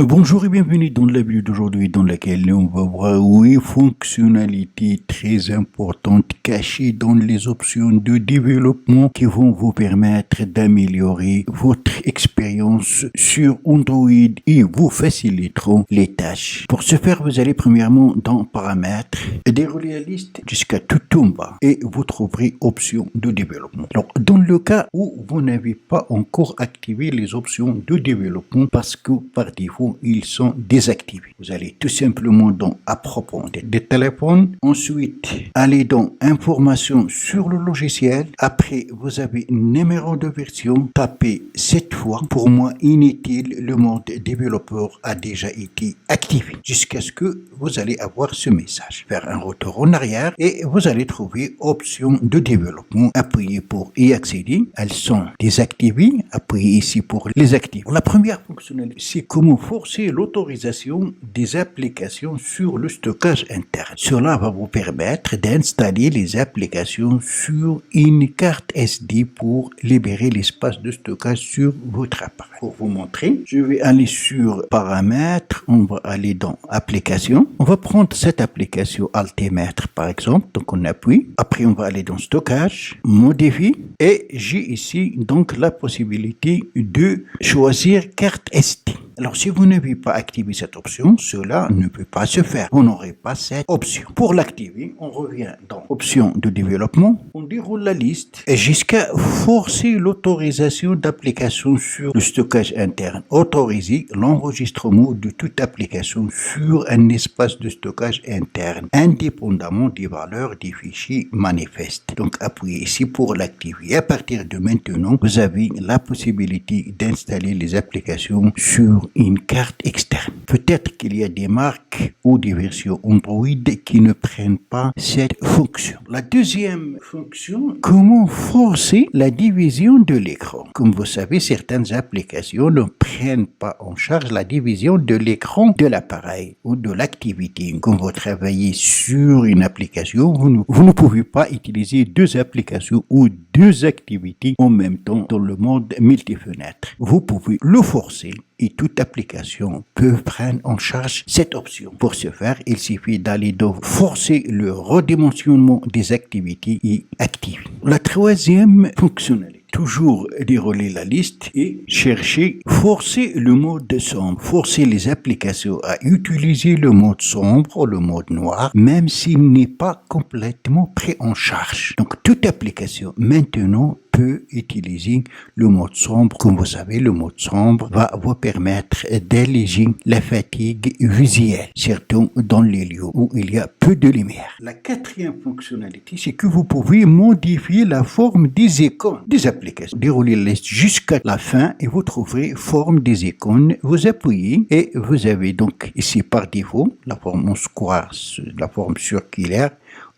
Bonjour et bienvenue dans la vidéo d'aujourd'hui dans laquelle on va voir 8 fonctionnalités très importantes cachées dans les options de développement qui vont vous permettre d'améliorer votre expérience sur Android et vous faciliteront les tâches. Pour ce faire, vous allez premièrement dans Paramètres, dérouler la liste jusqu'à tout en bas et vous trouverez options de développement. Alors, dans le cas où vous n'avez pas encore activé les options de développement parce que par défaut, ils sont désactivés. Vous allez tout simplement dans Approfondir des téléphones. Ensuite, allez dans Informations sur le logiciel. Après, vous avez numéro de version. Tapez cette fois. Pour moi, inutile, le mode développeur a déjà été activé. Jusqu'à ce que vous allez avoir ce message. Faire un retour en arrière et vous allez trouver Options de développement. Appuyez pour y accéder. Elles sont désactivées. Appuyez ici pour les activer. La première fonctionnalité, c'est comment forcer l'autorisation des applications sur le stockage interne. Cela va vous permettre d'installer les applications sur une carte SD pour libérer l'espace de stockage sur votre appareil. Pour vous montrer, je vais aller sur Paramètres, on va aller dans Applications. On va prendre cette application Altimètre par exemple, donc on appuie. Après on va aller dans Stockage, Modifier et j'ai ici donc la possibilité de choisir carte SD. Alors, si vous n'avez pas activé cette option, cela ne peut pas se faire. Vous n'aurez pas cette option. Pour l'activer, on revient dans Options de développement. On déroule la liste jusqu'à forcer l'autorisation d'application sur le stockage interne. Autoriser l'enregistrement de toute application sur un espace de stockage interne, indépendamment des valeurs des fichiers manifestes. Donc, appuyez ici pour l'activer. À partir de maintenant, vous avez la possibilité d'installer les applications sur une carte externe. Peut-être qu'il y a des marques ou des versions Android qui ne prennent pas cette fonction. La deuxième fonction, comment forcer la division de l'écran. Comme vous savez, certaines applications ne prennent pas en charge la division de l'écran de l'appareil ou de l'activité. Quand vous travaillez sur une application, vous ne pouvez pas utiliser deux applications ou deux activités en même temps dans le mode multifenêtre. Vous pouvez le forcer et toute application peut prendre en charge cette option. Pour ce faire, il suffit d'aller dans forcer le redimensionnement des activités et activer. La troisième fonctionnalité, toujours dérouler la liste et chercher, forcer le mode sombre, forcer les applications à utiliser le mode sombre ou le mode noir, même s'il n'est pas complètement pris en charge. Donc, toute application maintenant peut utiliser le mode sombre. Comme vous savez, le mode sombre va vous permettre d'alléger la fatigue visuelle, surtout dans les lieux où il y a peu de lumière. La quatrième fonctionnalité, c'est que vous pouvez modifier la forme des icônes des applications. Déroulez la liste jusqu'à la fin et vous trouverez forme des icônes. Vous appuyez et vous avez donc ici par défaut la forme en square, la forme circulaire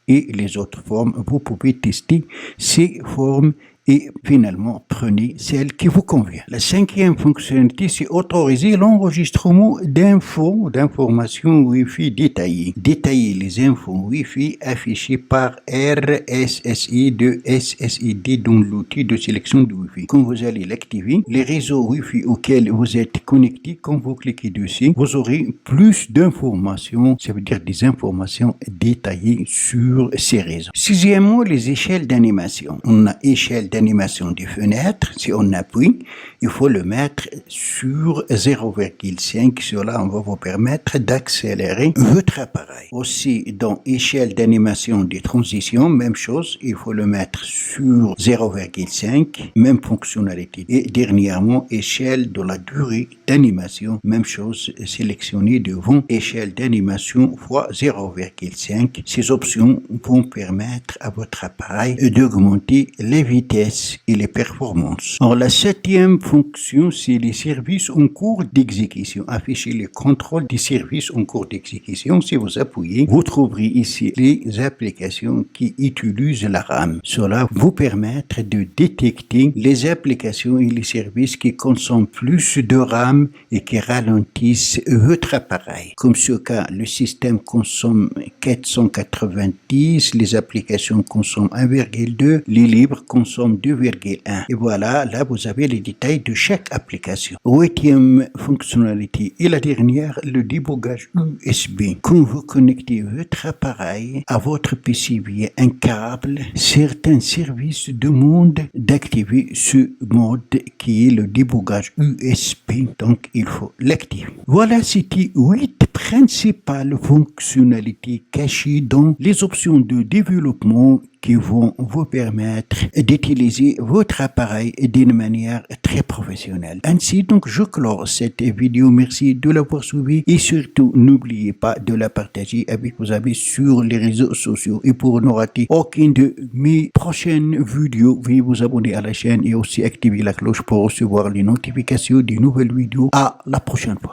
et les autres formes. Vous pouvez tester ces formes et finalement prenez celle qui vous convient. La cinquième fonctionnalité, c'est autoriser l'enregistrement d'informations Wi-Fi détaillées. Détailler les infos Wi-Fi affichées par RSSI de SSID dans l'outil de sélection de Wi-Fi. Quand vous allez l'activer, les réseaux Wi-Fi auxquels vous êtes connecté, quand vous cliquez dessus, vous aurez plus d'informations, ça veut dire des informations détaillées sur ces réseaux. Sixièmement, les échelles d'animation. On a échelle d'animation des fenêtres. Si on appuie, il faut le mettre sur 0,5. Cela va vous permettre d'accélérer votre appareil. Aussi, dans échelle d'animation des transitions, même chose, il faut le mettre sur 0,5, même fonctionnalité. Et dernièrement, échelle de la durée d'animation, même chose, sélectionnez devant échelle d'animation fois 0,5. Ces options vont permettre à votre appareil d'augmenter les vitesses et les performances. Alors, la septième fonction, c'est les services en cours d'exécution. Afficher le contrôle des services en cours d'exécution. Si vous appuyez, vous trouverez ici les applications qui utilisent la RAM. Cela vous permettre de détecter les applications et les services qui consomment plus de RAM et qui ralentissent votre appareil. Comme ce cas, le système consomme 490, les applications consomment 1,2, les libres consomment comme 2,1. Et voilà, là vous avez les détails de chaque application. 8e fonctionnalité et la dernière, le débogage USB. Quand vous connectez votre appareil à votre PC via un câble, certains services demandent d'activer ce mode qui est le débogage USB. Donc il faut l'activer. Voilà, c'était 8 principales fonctionnalités cachées dans les options de développement qui vont vous permettre d'utiliser votre appareil d'une manière très professionnelle. Ainsi, donc, je clore cette vidéo. Merci de l'avoir suivi et surtout, n'oubliez pas de la partager avec vos amis sur les réseaux sociaux. Et pour ne rater aucune de mes prochaines vidéos, veuillez vous abonner à la chaîne et aussi activer la cloche pour recevoir les notifications des nouvelles vidéos. À la prochaine fois.